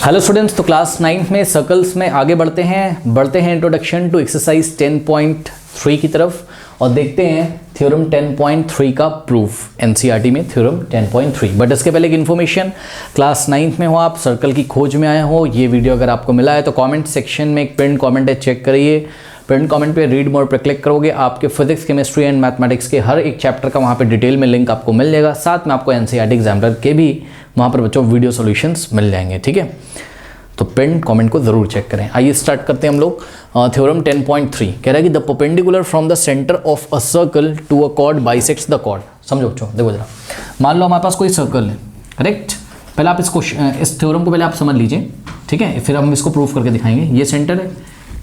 Hello students, तो class 9 में circles में आगे बढ़ते हैं इंट्रोडक्शन टू एक्सरसाइज 10.3 की तरफ और देखते हैं थ्योरम 10.3 का प्रूफ। एनसीईआरटी में थ्योरम 10.3। बट इसके पहले एक इन्फॉर्मेशन, क्लास 9 में हो आप, सर्कल की खोज में आए हो, ये वीडियो अगर आपको मिला है तो कमेंट सेक्शन में एक पिन कमेंट है, चेक करिए। पिन कमेंट पे रीड मोर पे क्लिक करोगे, आपके फिजिक्स, केमिस्ट्री एंड मैथमेटिक्स के हर एक चैप्टर का वहाँ पे डिटेल में लिंक आपको मिल जाएगा। साथ में आपको एनसीईआरटी एग्जामिनर के भी वहाँ पर बच्चों वीडियो सॉल्यूशंस मिल जाएंगे, ठीक है। तो पिन कमेंट को ज़रूर चेक करें। आइए स्टार्ट करते हैं हम लोग। थ्योरम 10.3 कह रहा है कि the perpendicular from the centre of a circle to a chord bisects the chord. समझो बच्चों, देखो जरा, मान लो हमारे पास कोई सर्कल है, करेक्ट। पहले आप इस थ्योरम को पहले आप समझ लीजिए, ठीक है, फिर हम इसको प्रूफ करके दिखाएंगे। ये सेंटर है,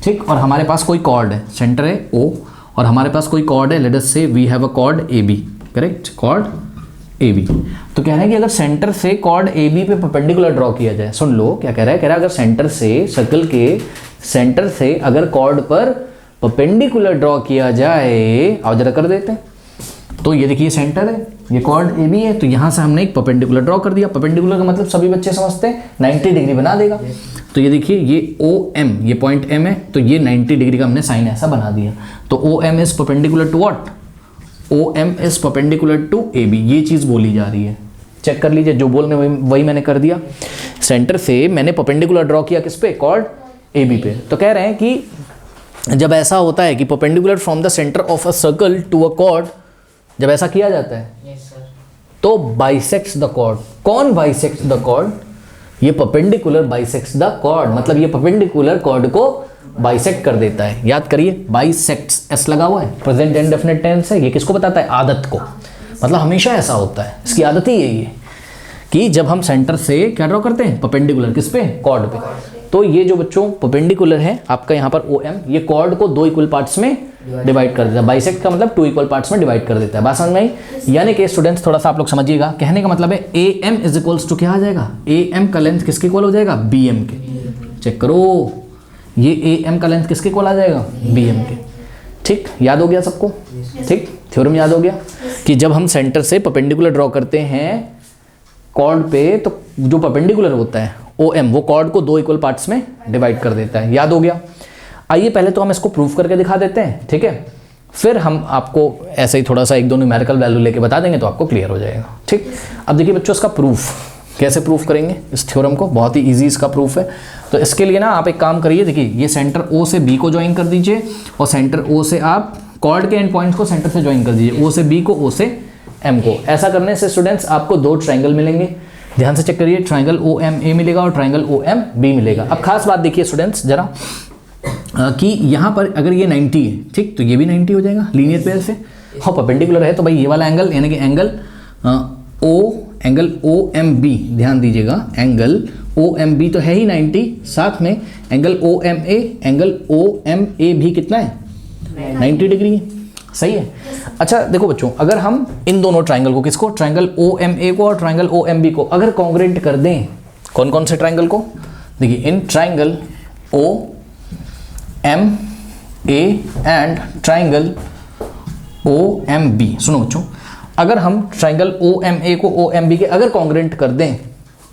ठीक, और हमारे पास कोई कॉर्ड है, सेंटर है O, और हमारे पास कोई कॉर्ड है, let us say we have a chord AB, correct, chord AB। तो कह रहे हैं कि अगर सेंटर से कॉर्ड AB पे परपेंडिकुलर ड्रॉ किया जाए, सुन लो क्या कह रहा है, अगर सेंटर से, सर्कल के सेंटर से अगर कॉर्ड पर परपेंडिकुलर ड्रॉ किया जाए, आओ जरा कर देते हैं। तो ये देखिए सेंटर है, ये कॉर्ड AB है, तो यहाँ से हमने एक परपेंडिकुलर ड्रॉ कर दिया। परपेंडिकुलर का मतलब सभी बच्चे समझते हैं 90 डिग्री बना देगा। तो ये देखिए, ये OM, ये पॉइंट M है, तो ये 90 डिग्री का हमने साइन ऐसा बना दिया। तो OM is perpendicular to what? OM is perpendicular to AB। ये चीज़ बोली जा रही है, चेक कर लीजिए, जो बोलने वही मैंने कर दिया। सेंटर से मैंने परपेंडिकुलर ड्रॉ किया किस पे? कॉर्ड AB पे। तो कह रहे हैं कि जब ऐसा होता है कि perpendicular from the centre of a circle to a chord, जब ऐसा किया जाता है तो बाइसेक्ट्स द कॉर्ड। कौन बाइसेक्ट्स द कॉर्ड? ये परपेंडिकुलर बाइसेक्ट्स द कॉर्ड, मतलब ये परपेंडिकुलर कॉर्ड को बाइसेक्ट कर देता है। याद करिए, बाइसेक्ट्स, एस लगा हुआ है, प्रेजेंट इंडेफिनिट टेंस है। ये किसको बताता है? आदत को, मतलब हमेशा ऐसा होता है, इसकी आदत ही यही है कि जब हम सेंटर से क्या ड्रॉ करते हैं? परपेंडिकुलर, किस पे? कॉर्ड पे। तो ये जो बच्चों परपेंडिकुलर है आपका यहाँ पर OM, ये कॉर्ड को 2 इक्वल पार्ट्स में डिवाइड कर देता है। बाइसेक्ट का मतलब 2 इक्वल पार्ट्स में डिवाइड कर देता है। बात समझ में आई? यानी कि स्टूडेंट्स थोड़ा सा आप लोग समझिएगा, कहने का मतलब है AM इज इक्वल्स टू क्या आ जाएगा? AM का लेंथ किसके इक्वल हो जाएगा? BM के। चेक करो, ये AM का लेंथ किसके इक्वल आ जाएगा? BM के। ठीक, याद हो गया सबको? ठीक, थ्योरम याद हो गया कि जब हम सेंटर से परपेंडिकुलर ड्रॉ करते हैं कॉर्ड पे, तो जो परपेंडिकुलर होता है OM, वो कॉर्ड को 2 इक्वल पार्ट्स में डिवाइड कर देता है। याद हो गया? आइए पहले तो हम इसको प्रूफ करके दिखा देते हैं, ठीक है, फिर हम आपको ऐसे ही थोड़ा सा 1-2 न्यूमेरिकल वैल्यू लेके बता देंगे तो आपको क्लियर हो जाएगा। ठीक, अब देखिए बच्चों, इसका प्रूफ कैसे प्रूफ करेंगे इस थ्योरम को? बहुत ही ईजी इसका प्रूफ है। तो इसके लिए ना आप एक काम करिए, देखिए ये सेंटर O से B को ज्वाइन कर दीजिए, और सेंटर O से आप कॉर्ड के एंड पॉइंट्स को सेंटर से ज्वाइन कर दीजिए, O से B को, O से M को। ऐसा करने से स्टूडेंट्स आपको 2 ट्रायंगल मिलेंगे। ध्यान से चेक करिए, ट्रायंगल OMA मिलेगा और ट्रायंगल OMB मिलेगा। अब खास बात देखिए स्टूडेंट्स जरा, कि यहाँ पर अगर ये 90 है, ठीक, तो ये भी 90 हो जाएगा लीनियर पेयर से। हाँ, परपेंडिकुलर है तो भाई ये वाला एंगल, यानी कि एंगल OMB, ध्यान दीजिएगा, एंगल OMB तो है ही 90, साथ में एंगल OMA भी कितना है? 90 डिग्री। सही है। अच्छा देखो बच्चों, अगर हम इन दोनों ट्रायंगल को, किसको? ट्रायंगल OMA को और ट्रायंगल OMB को अगर कॉन्ग्रुएंट कर दें, कौन कौन से ट्रायंगल को? देखिए, in triangle OMA and triangle OMB। सुनो बच्चों, अगर हम ट्रायंगल OMA को OMB के अगर कॉन्ग्रुएंट कर दें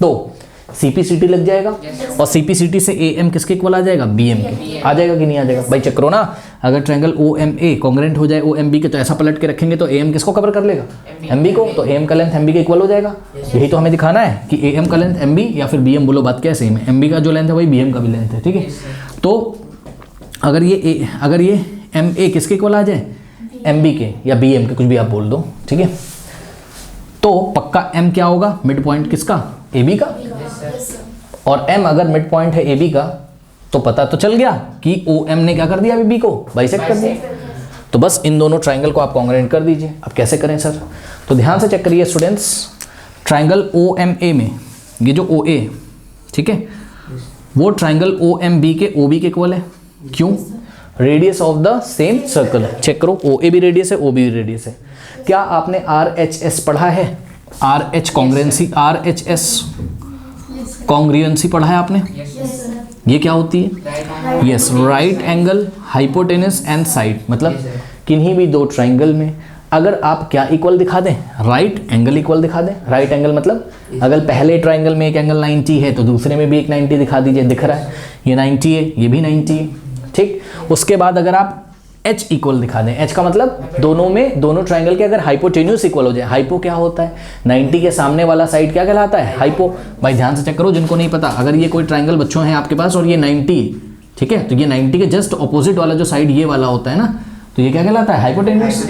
तो CPCT लग जाएगा, और CPCT से AM किसके इक्वल आ जाएगा? BM के। आ जाएगा कि नहीं आ जाएगा? भाई चेक करो ना, अगर ट्रायंगल OMA कॉन्ग्रुएंट हो जाए OMB के, तो ऐसा पलट के रखेंगे तो AM किसको कवर कर लेगा? MB को। तो AM का लेंथ MB के इक्वल हो जाएगा। यही तो हमें दिखाना है कि AM का लेंथ MB या फिर BM, बोलो बात क्या सेम है? MB का जो लेंथ है वही BM का भी लेंथ है, ठीक है। तो अगर ये MA किसके इक्वल आ जाए? MB के या BM के, कुछ भी आप बोल दो, ठीक है। तो पक्का M क्या होगा? मिड पॉइंट किसका? AB का। और M अगर मिड पॉइंट है AB का, तो पता तो चल गया कि OM ने क्या कर दिया? BB को बाइसेक्ट कर दिया। तो बस इन दोनों ट्रायंगल को आप कॉन्ग्रुएंट कर दीजिए। अब कैसे करें सर? तो ध्यान से चेक करिए स्टूडेंट्स, ट्रायंगल OMA में ये जो OA, ठीक है, वो ट्रायंगल OMB के OB के इक्वल है। क्यों? Radius of the same circle है। चेक करो, OA भी रेडियस है, OB भी रेडियस है। क्या आपने RHS पढ़ा है? RH कॉन्ग्रुएंसी, RHS कॉन्ग्रुएंसी पढ़ा है आपने? ये क्या होती है? Yes, right angle, hypotenuse and side. मतलब किन्हीं भी 2 ट्रायंगल में अगर आप क्या इक्वल दिखा दें, राइट एंगल इक्वल दिखा दें। राइट एंगल मतलब अगर पहले ट्राइंगल में एक एंगल 90 है तो दूसरे में भी एक 90 दिखा दीजिए। दिख रहा है ये 90 है, ये भी 90 है, ठीक। उसके बाद अगर आप एच इक्वल दिखा दें, एच का मतलब दोनों ट्राइंगल के अगर हाइपोटेन्यूस इक्वल हो जाए। हाइपो क्या होता है, 90 के सामने वाला साइड क्या कहलाता है, हाइपो। भाई ध्यान से चेक करो जिनको नहीं पता, अगर ये कोई ट्राइंगल बच्चों है आपके पास और ये 90, ठीक है, तो ये 90 के जस्ट ऑपोजिट वाला जो साइड ये वाला होता है ना, तो ये क्या कहलाता है, हाइपोटेन्यूस,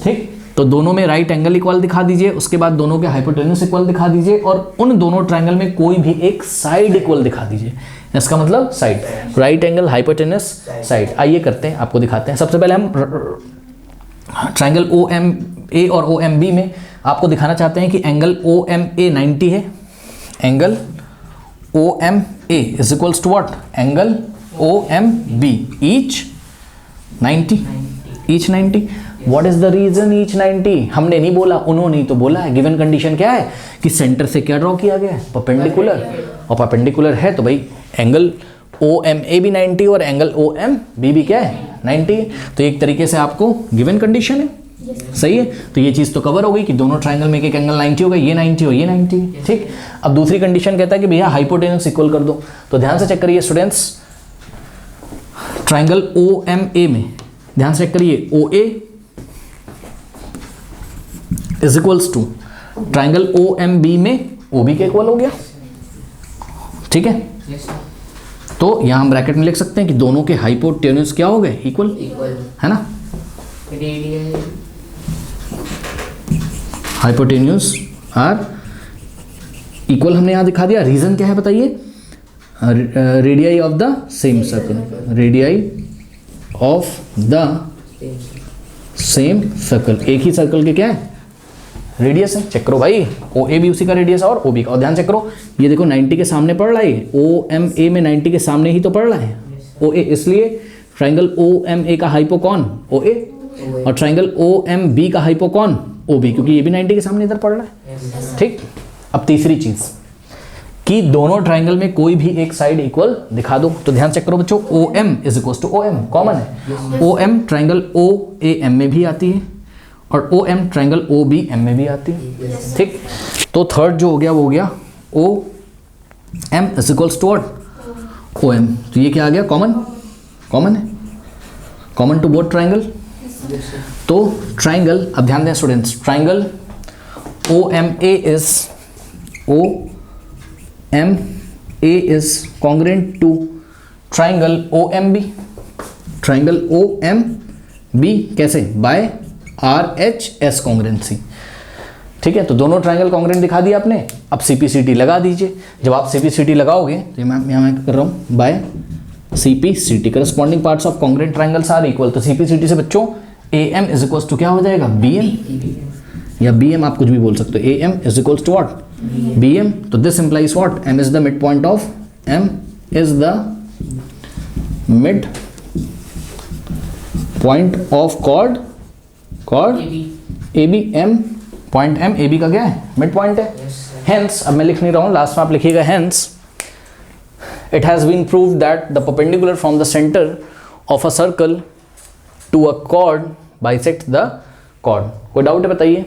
ठीक। तो दोनों में राइट एंगल इक्वल दिखा दीजिए, उसके बाद दोनों के हाइपोटेन्यूस इक्वल दिखा दीजिए और उन दोनों ट्राइंगल में कोई भी एक साइड इक्वल दिखा दीजिए। इसका मतलब side, right angle hypotenuse side. आइए करते हैं, आपको दिखाते हैं। सबसे पहले हम ट्राइंगल ओ एम ए और ओ एम बी में आपको दिखाना चाहते हैं कि एंगल ओ एम ए 90 है। Angle O M A is equals to what, angle O M B each 90, each 90। What is the reason each 90? हमने नहीं बोला, उन्होंने ही तो बोला है। गिवन कंडीशन क्या है कि सेंटर से क्या ड्रॉ किया गया है, परपेंडिकुलर, और परपेंडिकुलर है तो भाई एंगल ओ एम ए भी 90 और एंगल ओ एम बी भी क्या है, 90। तो एक तरीके से आपको गिवन कंडीशन है, सही है। तो ये चीज़ तो कवर हो गई कि दोनों ट्राइंगल में एक एंगल 90 होगा, ये 90 और ये 90, ठीक। अब दूसरी कंडीशन कहता है कि भैया हाइपोटेन्यूस इक्वल कर दो। तो ध्यान से चेक करिए students, triangle O M A में ध्यान से चेक करिए, O A is equals to triangle O M B में ओ बी के इक्वल हो गया, ठीक है। तो यहां हम ब्रैकेट में लिख सकते हैं कि दोनों के हाइपोटेन्यूस क्या हो गए, इक्वल, है ना। हाइपोटेन्यूस आर इक्वल हमने यहां दिखा दिया। रीजन क्या है बताइए, radii of the same circle, radii of the same circle, एक ही सर्कल के क्या है, रेडियस है। चेक करो भाई, ओ ए भी उसी का रेडियस है और ओ बी का। और ध्यान चेक करो, ये देखो 90 के सामने पड़ रहा है, ओ एम ए में 90 के सामने ही तो पड़ रहा है ओ ए, इसलिए ट्राइंगल ओ एम ए का हाइपो कौन, ओ ए, और ट्राइंगल ओ एम बी का हाइपो कौन, ओ बी, क्योंकि ये भी 90 के सामने इधर पड़ रहा है, ठीक। अब तीसरी चीज कि दोनों ट्राइंगल में कोई भी एक साइड इक्वल दिखा दो। तो ध्यान चेक करो बच्चों, O M is equal to O M, common है। O M triangle O A M में भी आती है और O M triangle O B M में भी आती है, ठीक। तो थर्ड जो हो गया वो हो गया O M is equals to what, O M. तो ये क्या आ गया, कॉमन, कॉमन है, कॉमन टू बोथ ट्राइंगल। तो ट्राइंगल, अब ध्यान दें students, triangle O M A is, O M A is congruent to triangle O M B, triangle O M B कैसे, by R H S congruency, ठीक है। तो दोनों ट्राइंगल कॉन्ग्रुएंट दिखा दिया आपने। अब सीपीसीटी लगा दीजिए। जब आप सीपीसीटी लगाओगे तो मैं कर रहा हूँ by CPCT, corresponding parts of congruent triangles are equal. तो सीपीसीटी से बच्चों A M is equals to क्या हो जाएगा, बी एम, या बी एम आप कुछ भी बोल सकते हो। A M is equals to what, B M. तो this implies what, M is the mid point of, M is the mid point of chord, chord A B, M point M, A B का क्या है, mid point है। Hence, अब मैं लिख नहीं रहा हूं, लास्ट में आप लिखिएगा, hence it has been proved that the perpendicular from the centre of a circle to a chord bisect the chord. कोई डाउट है बताइए।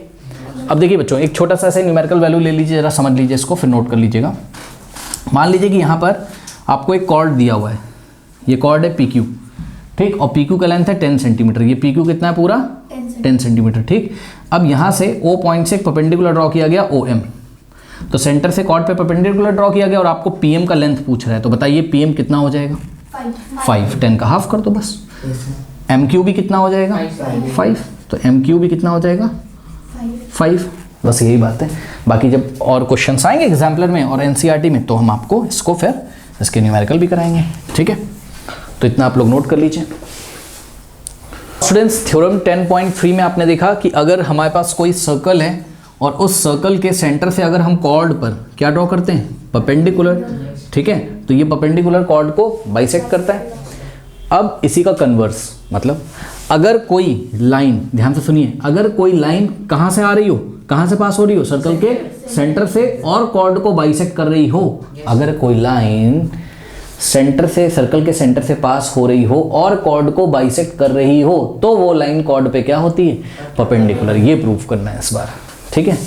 अब देखिए बच्चों, एक छोटा सा ऐसे न्यूमेरिकल वैल्यू ले लीजिए, जरा समझ लीजिए इसको, फिर नोट कर लीजिएगा। मान लीजिए कि यहाँ पर आपको एक कॉर्ड दिया हुआ है, ये कॉर्ड है पी क्यू, ठीक, और पी क्यू का लेंथ है 10 सेंटीमीटर। ये पी क्यू कितना है पूरा, 10 सेंटीमीटर, ठीक। अब यहाँ से ओ पॉइंट से परपेंडिकुलर ड्रॉ किया गया ओ एम, तो सेंटर से कॉर्ड पे परपेंडिकुलर ड्रॉ किया गया और आपको पी एम का लेंथ पूछ रहा है। तो बताइए पी एम कितना हो जाएगा, 5, 10 का हाफ कर दो बस। एम क्यू भी कितना हो जाएगा, 5, तो एम क्यू भी कितना हो जाएगा, 5। बस यही बात है। बाकी जब और क्वेश्चन आएंगे एग्जाम्पलर में और एनसीईआरटी में तो हम आपको इसको फिर इसके न्यूमेरिकल भी कराएंगे, ठीक है। तो इतना आप लोग नोट कर लीजिए स्टूडेंट्स। थ्योरम 10.3 में आपने देखा कि अगर हमारे पास कोई सर्कल है और उस सर्कल के सेंटर से अगर हम कॉर्ड पर क्या ड्रॉ करते हैं, परपेंडिकुलर, ठीक है, तो ये परपेंडिकुलर कॉर्ड को बाइसेक्ट करता है। अब इसी का कन्वर्स मतलब अगर कोई लाइन, ध्यान से सुनिए, अगर कोई लाइन कहाँ से आ रही हो, कहाँ से पास हो रही हो, सर्कल के सेंटर से, और कॉर्ड को बाइसेक्ट कर रही हो, अगर कोई लाइन सेंटर से, सर्कल के सेंटर से पास हो रही हो और कॉर्ड को बाइसेक्ट कर रही हो तो वो लाइन कॉर्ड पे क्या होती है, परपेंडिकुलर। ये प्रूफ करना है इस बार, ठीक है।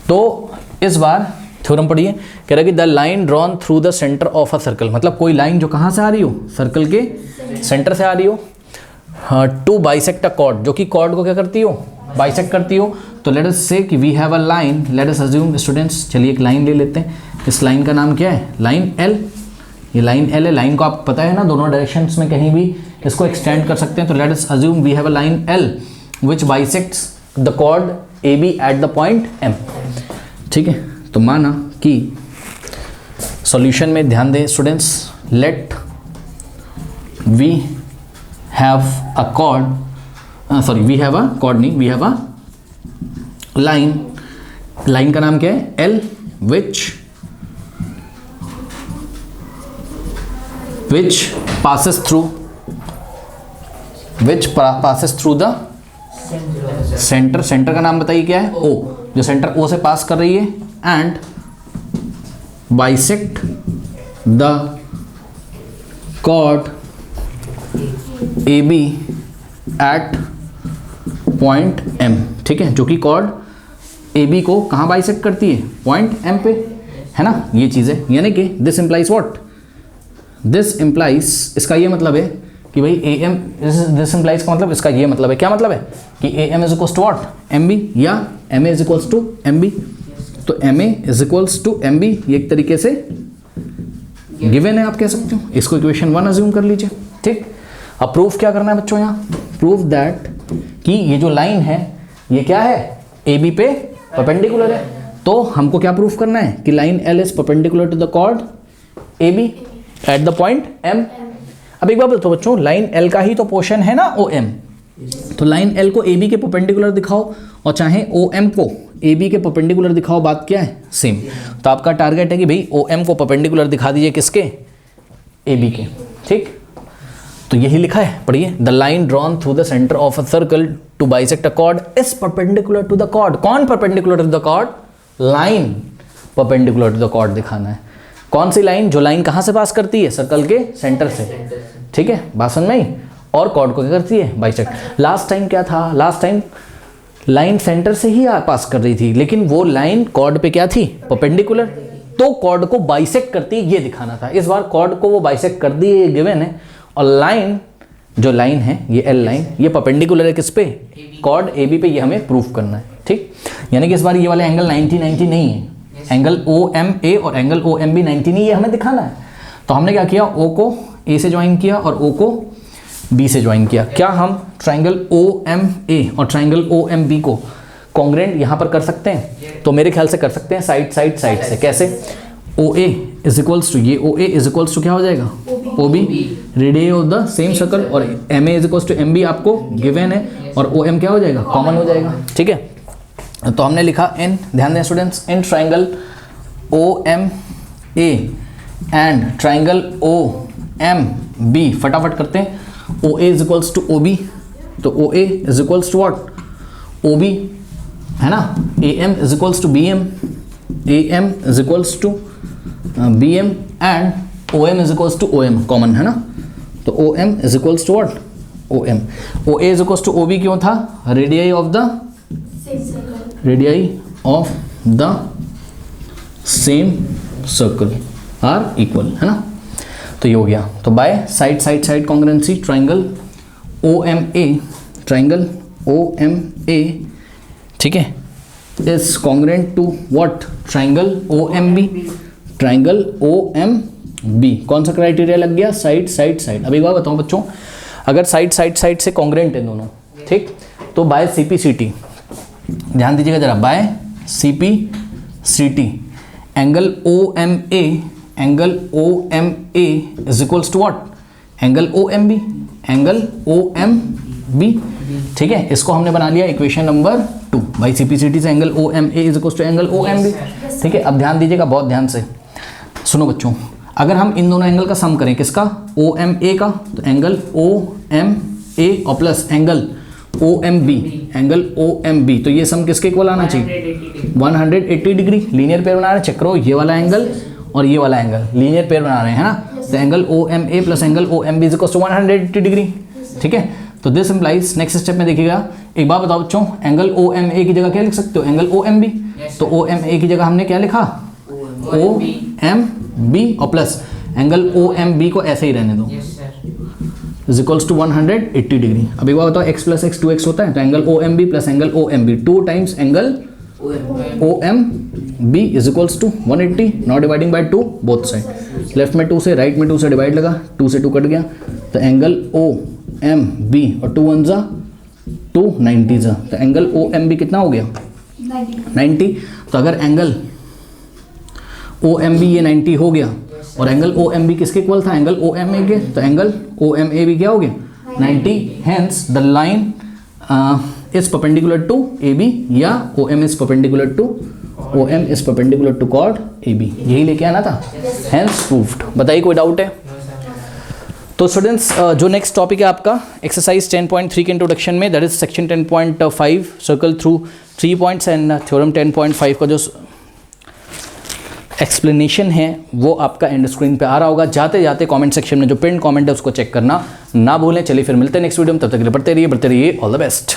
तो इस बार थ्योरम पढ़िए, कह रहा है कि the line drawn through the centre of a circle, मतलब कोई लाइन जो कहाँ से आ रही हो, सर्कल के सेंटर से आ रही हो, टू बाइसेक्ट अ कॉर्ड, जो कि कॉर्ड को क्या करती हो, बाइसेक्ट करती हो। तो लेट अस से कि we have a line, let us assume students, चलिए एक लाइन ले लेते हैं। इस लाइन का नाम क्या है, लाइन एल। ये लाइन एल है, लाइन को आप पता है ना, दोनों डायरेक्शंस में कहीं भी इसको एक्सटेंड कर सकते हैं। तो let us assume we have a line L which bisects the chord A B at the point M, ठीक है। तो माना कि सॉल्यूशन में ध्यान दें students, let we have a chord, sorry we have a chord नहीं, we have a line, line का नाम क्या है, L, which passes through the centre, centre का नाम बताइए क्या है, ओ, जो सेंटर ओ से पास कर रही है, and bisect the chord A B at point M, ठीक है, जो कि कॉर्ड ए बी को कहाँ बाइसेक्ट करती है, पॉइंट एम पे, है ना। ये चीज़ है, यानी कि this implies what, this implies, इसका ये मतलब है कि भाई ए एम, दिस इंप्लाइज का मतलब, इसका ये मतलब है, क्या मतलब है कि A M is equals to what, M B, या M A is equals to M B. तो M A is equals to M B, ये एक तरीके से गिवन है, आप कह सकते हो। इसको इक्वेशन 1 अज्यूम कर लीजिए, ठीक। अब प्रूफ क्या करना है बच्चों, यहाँ प्रूफ दैट कि ये जो लाइन है ये क्या है, ए बी पे परपेंडिकुलर है। तो हमको क्या प्रूफ करना है कि line L is perpendicular to the chord A B at the point M. अब एक बात बताओ बच्चों, लाइन एल का ही तो पोर्शन है ना ओ एम, तो लाइन एल को ए बी के परपेंडिकुलर दिखाओ और चाहे ओ एम को ए बी के परपेंडिकुलर दिखाओ, बात क्या है, सेम। तो आपका टारगेट है कि भाई ओ एम को परपेंडिकुलर दिखा दीजिए, किसके, ए बी के, ठीक। तो यही लिखा है, पढ़िए, the line drawn through the centre of a circle to bisect a chord is perpendicular to the chord. कौन perpendicular to the chord, line perpendicular to the chord दिखाना है। कौन सी लाइन, जो लाइन कहाँ से पास करती है, सर्कल के सेंटर से, ठीक है, बात समझ में आई। और कॉर्ड को क्या करती है, बाइसेक्ट। लास्ट टाइम क्या था, लास्ट टाइम लाइन सेंटर से ही पास कर रही थी, लेकिन वो लाइन कॉर्ड पे क्या थी, परपेंडिकुलर, तो कॉर्ड को बाइसेक्ट करती है, ये दिखाना था। इस बार कॉर्ड को वो बाइसेक्ट कर दी, ये गिवन है। और लाइन, जो लाइन है ये एल लाइन, ये परपेंडिकुलर है किस पे, कॉर्ड ए बी पे, ये हमें प्रूफ करना है, ठीक। यानी कि इस बार ये वाले एंगल 90-90 नहीं है, एंगल ओ एम ए और एंगल ओ एम बी 90 नहीं, ये हमें दिखाना है। तो हमने क्या किया, ओ को ए से ज्वाइन किया और ओ को बी से ज्वाइन किया। क्या हम ट्राइंगल ओ एम ए और ट्राइंगल ओ एम बी को कॉन्ग्रेंट यहाँ पर कर सकते हैं? तो मेरे ख्याल से कर सकते हैं, साइड साइड साइड से। कैसे, O A is equals to, ये O A is equals to क्या हो जाएगा, O B, radius of the same circle, और M A is equals to M B आपको गिवन है, और ओ एम क्या हो जाएगा, कॉमन हो जाएगा, ठीक है। तो हमने लिखा इन, ध्यान दें students, in triangle O M A and triangle O M B, फटाफट करते हैं। O A is equals to O B, तो O A is equals to what, O B, है ना। A M is equals to B M, A M is equals to B M, and O M is equals to O M, common है ना। तो O M is equals to what, O M. O A is equals to O B क्यों था, radius of the, radius of the same circle are equal, है ना। तो ये हो गया। तो by side side side congruency, triangle O M A, triangle O M A, ठीक है, is congruent to what, triangle O M B, triangle O M B. कौन सा क्राइटेरिया लग गया, साइड साइड साइड। अब एक बात बताऊं बच्चों, अगर साइड साइड साइड से कॉन्ग्रुएंट है दोनों, ठीक, तो by C P C T, ध्यान दीजिएगा जरा, by C P C T angle O M A, angle O M A is equals to what, angle O M B, angle O M B, ठीक है। इसको हमने बना लिया equation number 2, by C P C T से angle O M A is equals to angle O M B, ठीक है। अब ध्यान दीजिएगा, बहुत ध्यान से सुनो बच्चों, अगर हम इन दोनों एंगल का सम करें, किसका, ओ एम ए का, तो एंगल ओ एम ए और plus angle O M B, angle O M B, तो ये सम किसके इक्वल आना चाहिए, 180 डिग्री। लीनियर पेयर बनाना, चेक करो, ये वाला एंगल और ये वाला एंगल, लीनियर पेयर बना रहे हैं, है ना। तो angle OMA plus angle OMB is equal to 180 degree, ठीक है। तो दिस इंप्लाइज, नेक्स्ट स्टेप में देखिएगा, एक बात बताओ बच्चों, एंगल OMA की जगह क्या लिख सकते हो, एंगल OMB। तो OMA की जगह हमने क्या लिखा, OMB, और प्लस एंगल OMB को ऐसे ही रहने दो, इज इक्वल्स टू 180 डिग्री। अब एक बार बताओ, x प्लस x 2x होता है, तो angle OMB plus angle OMB 2 times angle OMB is equals to 180, not dividing by 2 both side, left में 2 से, राइट में 2 से डिवाइड लगा, 2 से 2 कट गया, तो एंगल OMB और 2 1 जा 2 90 जा, तो एंगल OMB कितना हो गया 90। तो अगर एंगल OMB ये 90 हो गया और एंगल OMB किसके इक्वल था, एंगल OMA के, तो एंगल OMA भी क्या हो गया 90, hence the line is perpendicular to AB, या OM is perpendicular to OM is perpendicular to chord AB, यही लेके आना था, हेंस प्रूव्ड। बताइए कोई डाउट है। तो स्टूडेंट्स जो नेक्स्ट टॉपिक है आपका एक्सरसाइज 10.3 के इंट्रोडक्शन में, that is section 10.5 circle through 3 points and theorem 10.5 का जो एक्सप्लेनेशन है वो आपका एंड स्क्रीन पे आ रहा होगा। जाते जाते कमेंट सेक्शन में जो पिन कमेंट है उसको चेक करना ना भूलें। चलिए फिर मिलते हैं नेक्स्ट वीडियो में, तब तक के लिए पढ़ते रहिए, ऑल द बेस्ट।